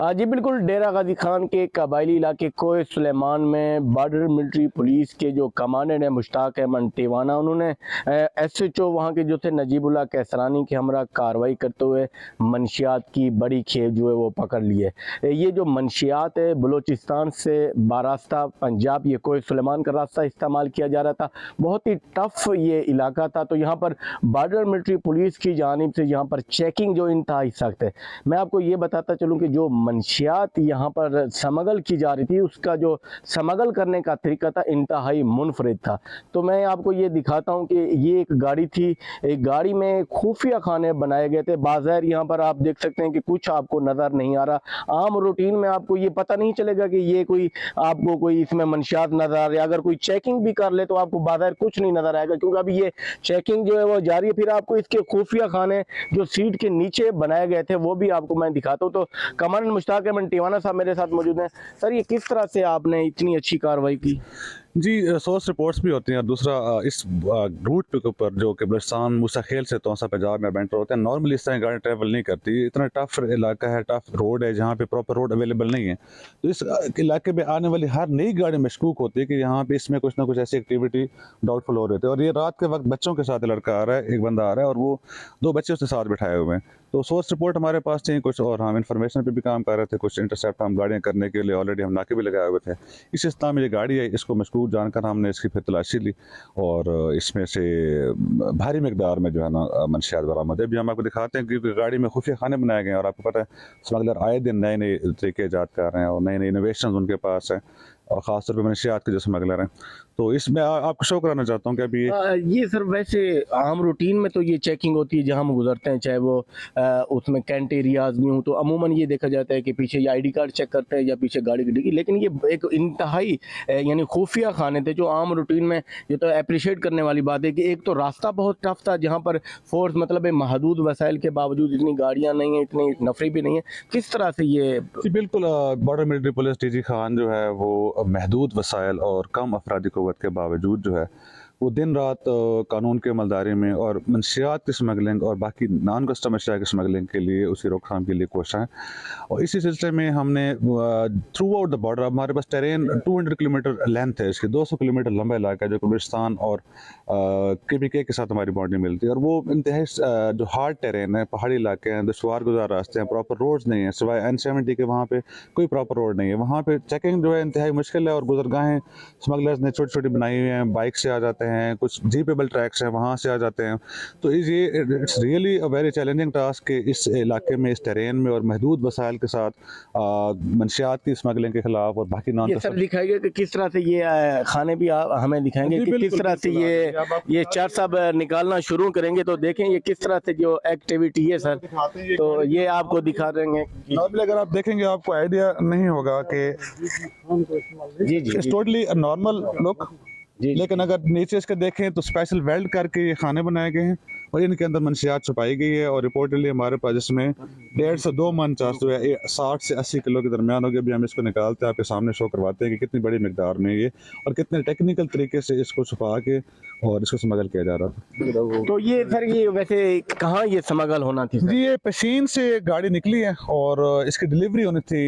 जी बिल्कुल, डेरा गाजी खान के कबायली इलाके कोय सुलेमान में बॉर्डर मिलिट्री पुलिस के जो कमांडेंट हैं मुश्ताक अहमद टिवाना, उन्होंने एसएचओ वहाँ के जो थे नजीबुल्लाह कैसरानी के हमरा कार्रवाई करते हुए मंशियात की बड़ी खेप जो है वो पकड़ ली है। ये जो मंशियात है बलूचिस्तान से बारास्ता पंजाब ये कोय सुलेमान का रास्ता इस्तेमाल किया जा रहा था। बहुत ही टफ ये इलाका था, तो यहाँ पर बॉर्डर मिलिट्री पुलिस की जानिब से यहाँ पर चेकिंग जो इंतहाई सख्त है। मैं आपको ये बताता चलूँ कि जो मंशियात यहाँ पर स्मगल की जा रही थी, उसका जो स्मगल करने का तरीका था इंतहाई मुनफरिद था। तो मैं आपको ये दिखाता हूँ कि ये एक गाड़ी थी, एक गाड़ी में खुफिया खाने बनाए गए थे। बाज़ाहिर यहाँ पर आप देख सकते हैं कि कुछ आपको नज़र नहीं आ रहा। आम रूटीन में आपको ये पता नहीं चलेगा कि ये कोई आपको कोई इसमें मंशियात नज़र आ रही है। अगर कोई चेकिंग भी कर ले तो आपको बाज़ाहिर कुछ नहीं नज़र आएगा, क्योंकि अभी ये चेकिंग जो है वो जारी है। फिर आपको इसके खुफिया खाने जो सीट के नीचे बनाए गए थे वो भी आपको मैं दिखाता हूँ। तो कमांडेंट मुश्ताक अहमद टिवाना साहब मेरे साथ मौजूद हैं। सर, ये किस तरह से आपने इतनी अच्छी कार्रवाई की? जी, सोर्स रिपोर्ट्स भी होती हैं। और दूसरा, इस रूट के ऊपर जो कि बलूचिस्तान मूसा खेल से तौसा पंजाब में एंटर होते हैं, नॉर्मली इस तरह गाड़ी ट्रैवल नहीं करती। इतना टफ इलाका है, टफ रोड है, जहाँ पे प्रॉपर रोड अवेलेबल नहीं है। तो इस इलाके में आने वाली हर नई गाड़ी मशकूक होती है कि यहाँ पे इसमें कुछ ना कुछ ऐसी एक्टिविटी डाउटफुल हो रही थी। और ये रात के वक्त बच्चों के साथ लड़का आ रहा है, एक बंदा आ रहा है, और वो दो बच्चे उसके साथ बिठाए हुए हैं। तो सोर्स रिपोर्ट हमारे पास थी कुछ, और हम इंफॉर्मेशन पे भी काम कर रहे थे। कुछ इंटरसेप्ट हम गाड़ियाँ करने के लिए ऑलरेडी हम नाके भी लगाए हुए थे। इस इस्तेमाल में ये गाड़ी है, इसको मशकूक जानकर हमने इसकी फिर तलाशी ली, और इसमें से भारी मकदार में जो है ना मंशियात बरामद है। भी हम आपको दिखाते हैं, क्योंकि गाड़ी में खुफिया खाने बनाए गए हैं। और आपको पता है स्मगलर आए दिन नए नए तरीके ईजाद कर रहे हैं, और नए नए इनोवेशन उनके पास हैं, और ख़ासतौर पर मंशियात के जो स्मगलर हैं। तो इसमें आपको शो कराना चाहता हूँ कि अभी ये सर वैसे आम रूटीन में तो ये चेकिंग होती है जहाँ हम गुजरते हैं, चाहे वो उसमें कैंट एरियाज में हो, तो अमूमन ये देखा जाता है कि पीछे ये आईडी कार्ड चेक करते हैं या पीछे गाड़ी की डिग्गी। लेकिन ये एक इंतहाई यानी खुफिया खाने थे जो आम रूटीन में, ये तो अप्रिशिएट करने वाली बात है कि एक तो रास्ता बहुत टफ था, जहाँ पर फोर्स मतलब महदूद वसाइल के बावजूद इतनी गाड़ियाँ नहीं हैं, इतनी नफरी भी नहीं है। किस तरह से ये? जी बिल्कुल, border military police DG Khan जो है वो महदूद वसाइल और कम अफरादी क़ुव्वत के बावजूद जो है वो दिन रात कानून के अमलदारी में और मंशियात की स्मगलिंग और बाकी नॉन कस्टम अशिया की स्मगलिंग के लिए, उसकी रोकथाम के लिए कोशिश है। और इसी सिलसिले में हमने थ्रू आउट द बॉर्डर, हमारे पास टेरेन 200 किलोमीटर लेंथ है इसकी, 200 किलोमीटर लंबा इलाका है जो बलूचिस्तान और KPK के साथ हमारी बाउंड्री मिलती है। और वो इंतहाई जो हार्ड टेरेन है, पहाड़ी इलाके हैं, दुश्वार गुजार रास्ते हैं, प्रॉपर रोड्स नहीं है, सिवाय N70 के वहाँ पे कोई प्रॉपर रोड नहीं है। वहाँ पे चेकिंग जो है इंतहाई मुश्किल है, और गुजरगाहें स्मगलर्स ने छोटी छोटी बनाई हुई हैं, बाइक से आ जाते हैं, कुछ जीपेबल ट्रैक्स हैं वहाँ से आ जाते हैं। तो ये it's really a very challenging task कि इस इलाके में, इस टेरेन में और महदूद वसाइल के साथ मंशियात की स्मगलिंग के खिलाफ और बाकी नॉन। ये सब दिखाएंगे कि किस तरह से ये खाने भी आप हमें दिखाएंगे कि किस तरह से ये चार सब निकालना शुरू करेंगे। तो देखें ये किस तरह से जो एक्टिविटी है सर, तो ये आपको दिखा देंगे। अगर आप देखेंगे आपको आइडिया नहीं होगा कि जी टोटली नॉर्मल लुक, लेकिन अगर नीचे इसके देखें तो स्पेशल वेल्ड करके ये खाने बनाए गए हैं, और इनके अंदर मंशियात छुपाई गई है। और रिपोर्टली हमारे पास जिसमें 1.5 से 2 मन चार्ज जो है 60 से 80 किलो के दरमियान हो गया। अभी हम इसको निकालते हैं, आपके सामने शो करवाते हैं कि कितनी बड़ी मकदार में ये और कितने टेक्निकल तरीके से इसको छुपा के और इसको स्मगल किया जा रहा था। तो ये सर, ये वैसे कहाँ ये स्मगल होना थी? जी, ये पशीन से गाड़ी निकली है और इसकी डिलीवरी होनी थी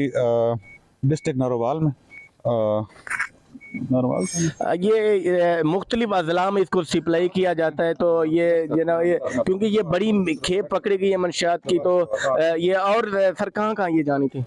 डिस्ट्रिक्ट नरोवाल में। ये मुख्तलिफ अजला में इसको सप्लाई किया जाता है। तो ये ना, ये क्योंकि ये बड़ी खेप पकड़ी गई है मंशियात की, तो ये और सर कहाँ ये जानी थी?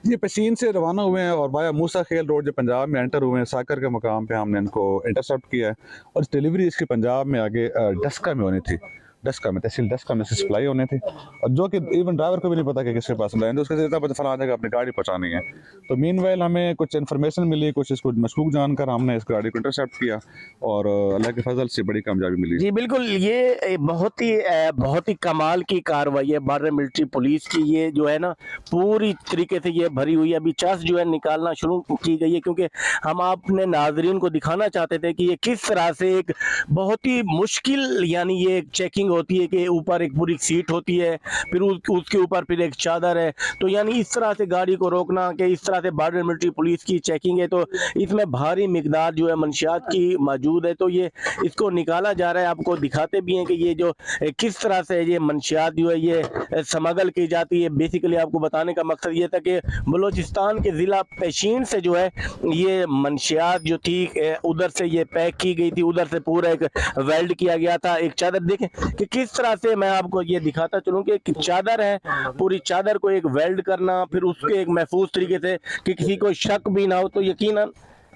ये पशीन से रवाना हुए हैं और वाया मूसा खेल रोड जो पंजाब में एंटर हुए हैं, साकर के मुकाम पे हमने इनको इंटरसेप्ट किया है। और इस डिलीवरी इसकी पंजाब में आगे डस्का में होनी थी, डस्का में, तहसील डस्का में से सप्लाई होने थे, और जो कि इवन ड्राइवर को भी नहीं पता कि किसके पास लाइन, तो उसके इतना पता फलाना जगह अपनी गाड़ी पहुंचानी है। तो मीनवाइल हमें कुछ इन्फॉर्मेशन मिली, कुछ इसको मशकूक जानकर हमने इस गाड़ी को इंटरसेप्ट किया, और अल्लाह के फजल से बड़ी कामयाबी मिली। जी बिल्कुल, ये बहुत ही कमाल की कार्रवाई है बॉर्डर मिलिट्री पुलिस की। ये जो है ना पूरी तरीके से ये भरी हुई है। अभी चस जो है निकालना शुरू की गई है, क्योंकि हम अपने नाजरीन को दिखाना चाहते थे कि ये किस तरह से एक बहुत ही मुश्किल यानी ये चेकिंग होती है कि ऊपर एक पूरी सीट होती है, फिर उसके ऊपर फिर एक चादर है। तो यानी इस तरह से गाड़ी को रोकना कि इस तरह से बॉर्डर मिलिट्री पुलिस की चेकिंग है, तो इसमें भारी मिकदार जो है मंशियात की मौजूद है। तो ये इसको निकाला जा रहा है, आपको दिखाते भी हैं कि ये जो किस तरह से ये मंशियात जो है ये स्मगल की जाती है। बेसिकली आपको बताने का मकसद ये था कि बलूचिस्तान के ज़िला पेशीन से जो है ये मंशियात जो थी उधर से ये पैक की गई थी, उधर से पूरा एक वेल्ड किया गया था। एक चादर देखें कि किस तरह से, मैं आपको ये दिखाता चलूं कि एक चादर है, पूरी चादर को एक वेल्ड करना, फिर उसके एक महफूज तरीके से कि किसी को शक भी ना हो। तो यकीनन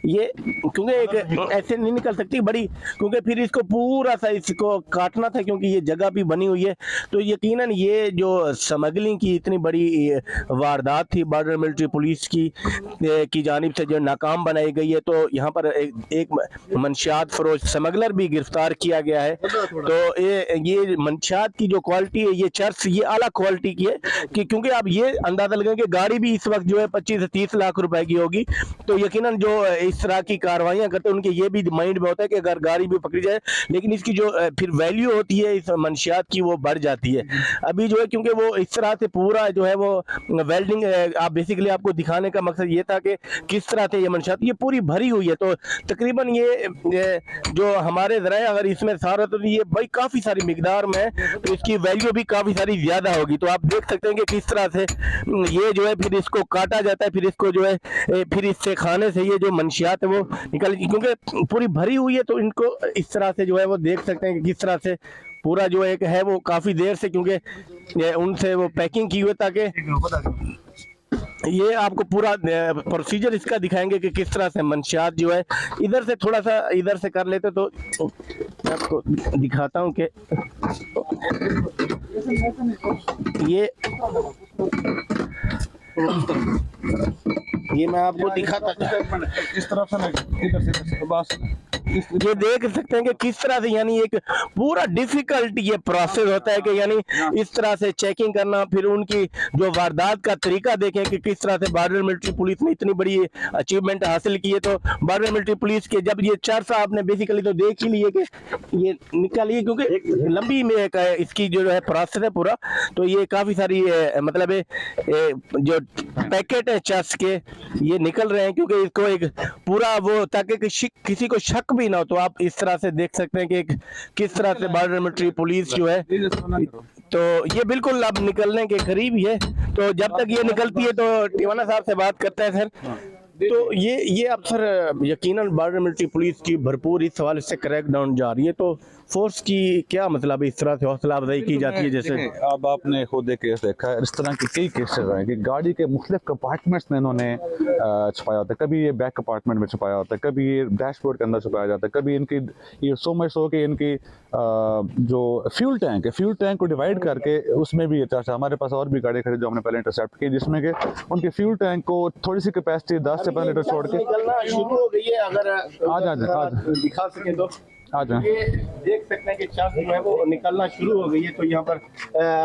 ये क्योंकि एक ऐसे नहीं निकल सकती बड़ी, क्योंकि फिर इसको पूरा सा इसको काटना था, क्योंकि ये जगह भी बनी हुई है। तो यकीनन ये जो स्मगलिंग की इतनी बड़ी वारदात थी बॉर्डर मिलिट्री पुलिस की जानिब से जो नाकाम बनाई गई है। तो यहाँ पर एक मंशियात फरोश स्मगलर भी गिरफ्तार किया गया है। तो ये मंशियात की जो क्वालिटी है, ये चर्च ये आला क्वालिटी की है कि क्योंकि आप ये अंदाजा लगाएं कि गाड़ी भी इस वक्त जो है 25 से 30 लाख रुपए की होगी। तो यकीनन जो इस तरह की कार्रवाइयां करते हैं उनके ये भी माइंड में होता है कि अगर गाड़ी भी पकड़ी जाए, लेकिन इसकी जो फिर वैल्यू होती है इस मंशियात की वो बढ़ जाती है। अभी जो है क्योंकि वो इस तरह से पूरा जो है वो वेल्डिंग, आप बेसिकली आपको दिखाने का मकसद ये था कि किस तरह से ये मंशियात ये पूरी भरी हुई है। तो तकरीबन ये जो हमारे ज़राए अगर इसमें सारा, तो ये भाई काफ़ी सारी मिकदार में है, तो इसकी वैल्यू भी काफ़ी सारी ज़्यादा होगी। तो आप देख सकते हैं कि किस तरह से ये जो है फिर इसको काटा जाता है, फिर इसको जो है फिर इससे खाने से ये जो मंशियात है वो निकल, क्योंकि पूरी भरी हुई है। तो इनको इस तरह से जो है वो देख सकते हैं कि किस तरह से पूरा जो एक है वो काफ़ी देर से, क्योंकि उनसे वो पैकिंग की हुई, ताकि ये आपको पूरा प्रोसीजर इसका दिखाएंगे कि किस तरह से मंशियात जो है। इधर से थोड़ा सा इधर से कर लेते तो मैं आपको दिखाता हूँ कि ये मैं आपको दिखाता इस तरफ से इधर से बस ये देख सकते हैं कि किस तरह से यानी एक पूरा डिफिकल्ट ये प्रोसेस होता है कि यानी इस तरह से चेकिंग करना, फिर उनकी जो वारदात का तरीका देखें कि किस तरह से बॉर्डर मिलिट्री पुलिस ने इतनी बड़ी अचीवमेंट हासिल की है। तो बॉर्डर मिलिट्री पुलिस के जब ये चर्चा आपने बेसिकली तो देख ही लिए कि ये निकालिए, क्योंकि एक लंबी में एक इसकी जो है प्रोसेस है पूरा। तो ये काफ़ी सारी मतलब जो पैकेट है चर्च के ये निकल रहे हैं, क्योंकि इसको एक पूरा वो ताकि किसी को शक भी ना हो। तो आप इस तरह से देख सकते हैं कि किस तरह से बॉर्डर मिलिट्री पुलिस जो है, तो ये बिल्कुल अब निकलने के करीब ही है। तो जब तक ये निकलती है तो टिवाना साहब से बात करते हैं सर। तो ये अफसर यकीनन बॉर्डर मिलिट्री पुलिस की भरपूर इस हवाले से क्रैकडाउन जा रही है। तो फोर्स की क्या मतलब इस तरह से हौसला अफजाई की जाती है? जैसे अब आपने खुद एक केस देखा है, इस तरह के कई केसेस हैं कि गाड़ी के मुख्तलिफ कंपार्टमेंट्स में इन्होंने छुपाया होता है। कभी ये बैक कंपार्टमेंट में छुपाया होता है, कभी ये डैशबोर्ड के अंदर छुपाया जाता है, कभी इनकी ये सो मच हो कि इनकी जो फ्यूल टैंक है, फ्यूल टैंक को डिवाइड करके उसमें भी अच्छा, हमारे पास और भी गाड़ी खड़ी जो हमने पहले इंटरसेप्ट की, जिसमें कि उनके फ्यूल टैंक को थोड़ी सी कैपेसिटी 10 से 15 लीटर छोड़ के निकलना शुरू हो गई है। अगर आज दिखा सके तो आज ये देख सकते हैं कि चार जो है वो निकलना शुरू हो गई है। तो यहाँ पर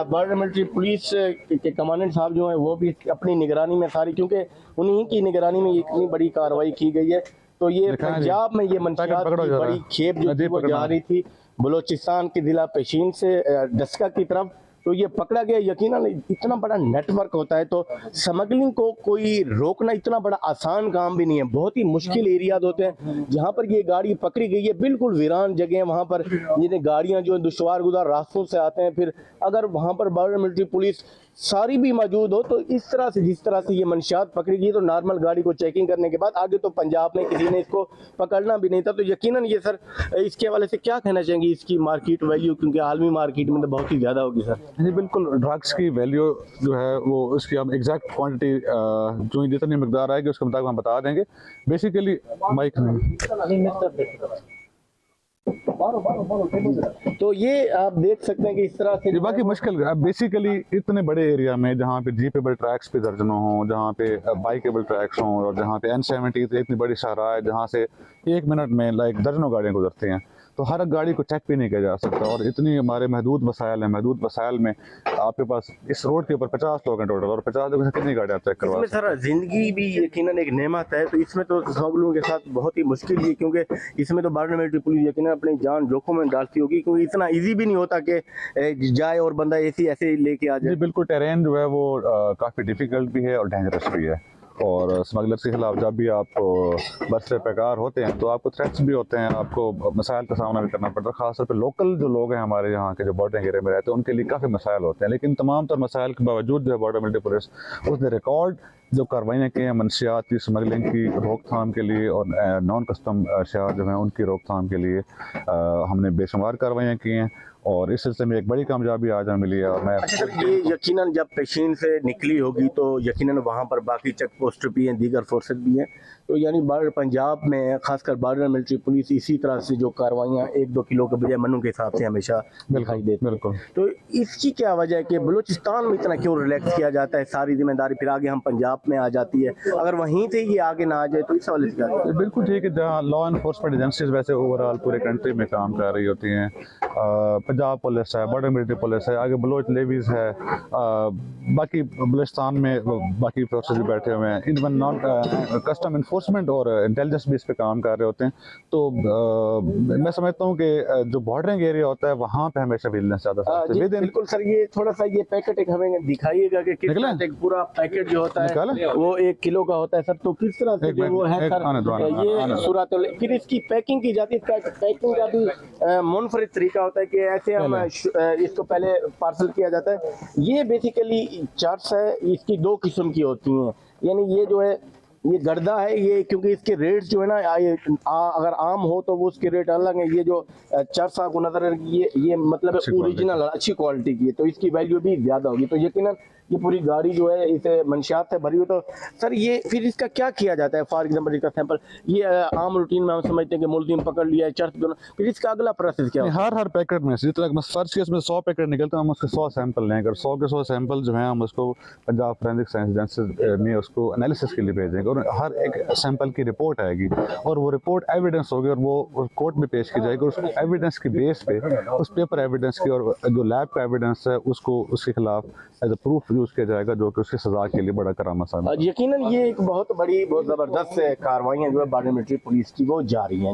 बॉर्डर मिलिट्री पुलिस के कमांडेंट साहब जो है वो भी अपनी निगरानी में सारी, क्योंकि उन्हीं की निगरानी में इतनी बड़ी कार्रवाई की गई है। तो ये पंजाब में ये मंशियात की बड़ी खेप जो थी वो जा रही थी बलूचिस्तान के जिला पेशीन से डस्का की तरफ, तो ये पकड़ा गया। यकीनन इतना बड़ा नेटवर्क होता है तो स्मगलिंग को कोई रोकना इतना बड़ा आसान काम भी नहीं है। बहुत ही मुश्किल एरियाज होते हैं जहाँ पर ये गाड़ी पकड़ी गई है, बिल्कुल वीरान जगह है। वहाँ पर ये गाड़ियाँ जो दुश्वार गुजार रास्तों से आते हैं, फिर अगर वहाँ पर बॉर्डर मिलिट्री पुलिस सारी भी मौजूद हो तो इस तरह से जिस तरह से ये मंशियात पकड़ी गई, तो नॉर्मल गाड़ी को चेकिंग करने के बाद आगे तो पंजाब में किसी ने इसको पकड़ना भी नहीं था। तो यकीनन ये सर इसके हवाले से क्या कहना चाहेंगे, इसकी मार्केट वैल्यू क्योंकि आलमी मार्केट में तो बहुत ही ज़्यादा होगी सर? जी बिल्कुल, ड्रग्स की वैल्यू जो है वो उसकी हम एग्जैक्ट क्वांटिटी जो जितनी मकदार आएगी उसके मुताबिक हम बता देंगे। बेसिकली माइक तो ये आप देख सकते हैं कि इस तरह से बाकी मुश्किल बेसिकली इतने बड़े एरिया में जहाँ पे जीपेबल ट्रैक्स पे दर्जनों हों, जहाँ पे बाइकेबल ट्रैक्स हों और जहाँ पे N70 इतनी बड़ी शाहराह है जहाँ से 1 मिनट में लाइक दर्जनों गाड़ियाँ गुजरती हैं, तो हर गाड़ी को चेक भी नहीं किया जा सकता। और इतनी हमारे महदूद वसाइल हैं, महदूद वसाइल में आपके पास इस रोड के ऊपर 50 लोग हैं टोटल, और 50 लोगों से कितनी गाड़ियाँ चेक करवा इसमें सर जिंदगी भी यकीनन एक नेमत है, तो इसमें तो सब लोगों के साथ बहुत ही मुश्किल है, क्योंकि इसमें तो बॉर्डर मिलिट्री पुलिस यकीनन अपनी जान जोखिम में डालती होगी, क्योंकि इतना इजी भी नहीं होता कि जाए और बंदा ऐसे लेके आ जी जाए। बिल्कुल, टेरेन जो है वो काफ़ी डिफ़िकल्ट भी है और डेंजरस भी है। और स्मगलर्स के खिलाफ जब भी आप बरसे पैकार होते हैं तो आपको थ्रेट्स भी होते हैं, आपको मसाइल का सामना भी करना पड़ता है। ख़ासतौर पे लोकल जो लोग हैं हमारे यहाँ के, जो बॉर्डरिंग एरिया में रहते हैं, उनके लिए काफ़ी मसाइल होते हैं। लेकिन तमाम तर मसाइल के बावजूद जो है बॉर्डर मिलिट्री पुलिस उसने रिकॉर्ड जो कार्रवाइयाँ की हैं मनशियात की, स्मगलिंग की रोकथाम के लिए और नॉन कस्टम अशिया जो हैं उनकी रोकथाम के लिए हमने बेशुमार कार्रवाइयाँ की हैं, और इस सिलसिले में एक बड़ी कामयाबी आज हमें मिली है। और मैं अच्छा सर, ये यकीनन जब पेशीन से निकली होगी तो यकीनन वहाँ पर बाकी चेक पोस्ट भी हैं, दीगर फोर्सेस भी हैं, तो यानी बॉर्डर पंजाब में खासकर बॉर्डर मिलिट्री पुलिस इसी तरह से जो कार्रवाइयाँ 1-2 किलो के बजाय मनु के हिसाब से हमेशा दिखाई देती है। बिल्कुल, तो इसकी क्या वजह है कि बलूचिस्तान में इतना क्यों रिलैक्स किया जाता है, सारी जिम्मेदारी फिर आगे हम पंजाब में आ जाती है, अगर वहीं से ये आगे ना आ जाए तो इस हवाले से क्या? बिल्कुल ठीक है, जहाँ लॉ इन्फोर्समेंट एजेंसीज वैसे ओवरऑल पूरे कंट्री में काम कर रही होती हैं, पंजाब पुलिस है, बॉर्डर मिलिट्री पुलिस है, आगे बलोच लेवीज है, बाकी बलूचिस्तान में बाकी फोर्सेस भी बैठे हुए हैं, इवन नॉन कस्टम इन्फोर्समेंट और इंटेलिजेंस भी इस पे काम कर रहे होते हैं। तो मैं समझता हूँ कि जो बॉर्डरिंग एरिया होता है वहाँ पे हमेशा विजिलेंस ज़्यादा जी, बिल्कुल सर, ये थोड़ा सा ये पैकेट एक हमें दिखाइएगा कि किस तरह से एक पूरा पैकेट जो होता है वो 1 किलो का होता है सर, तो किस तरह से जो वो है सर ये सूरत, फिर इसकी पैकिंग की जाती है। पैकिंग का भी मुनफरिद तरीका होता है कि ऐसे हम इसको पहले पार्सल किया जाता है। ये बेसिकली चर्स है, इसकी 2 किस्म की होती हैं, यानी ये जो है ये गर्दा है, ये क्योंकि इसके रेट्स जो है ना अगर आम हो तो वो उसके रेट अलग है, ये जो चर्स आपको नजर ये मतलब ओरिजिनल अच्छी क्वालिटी की है, तो इसकी वैल्यू भी ज्यादा होगी। तो यकीनन ये पूरी गाड़ी जो है इसे मंशियात से भरी हुई, तो सर ये फिर इसका क्या किया जाता है? फॉर एग्जाम्पल इसका सैंपल ये आम रूटीन में हम समझते हैं कि मुलजिम पकड़ लिया है, चर्च दोनों, फिर इसका अगला प्रोसेस क्या होता है? हर पैकेट में से जितना फर्स्ट केस में 100 पैकेट निकलते हैं, हम उसके 100 सैंपल लेंगे, और 100 के 100 सैंपल जो है हम उसको पंजाब फोरेंसिक साइंस एजेंसी में उसको एनालिसिस के लिए भेजेंगे, और हर एक सैंपल की रिपोर्ट आएगी, और वो रिपोर्ट एविडेंस होगी, और वो कोर्ट में पेश की जाएगी। उस एविडेंस की बेस पे, उस पेपर एविडेंस की और जो लैब का एविडेंस है उसको उसके खिलाफ एज ए प्रूफ यूज किया जाएगा, जो कि उसकी सजा के लिए बड़ा करामा साबित। यकीनन ये एक बहुत बड़ी बहुत जबरदस्त कार्रवाई जो है बॉर्डर मिलिट्री पुलिस की वो जारी है।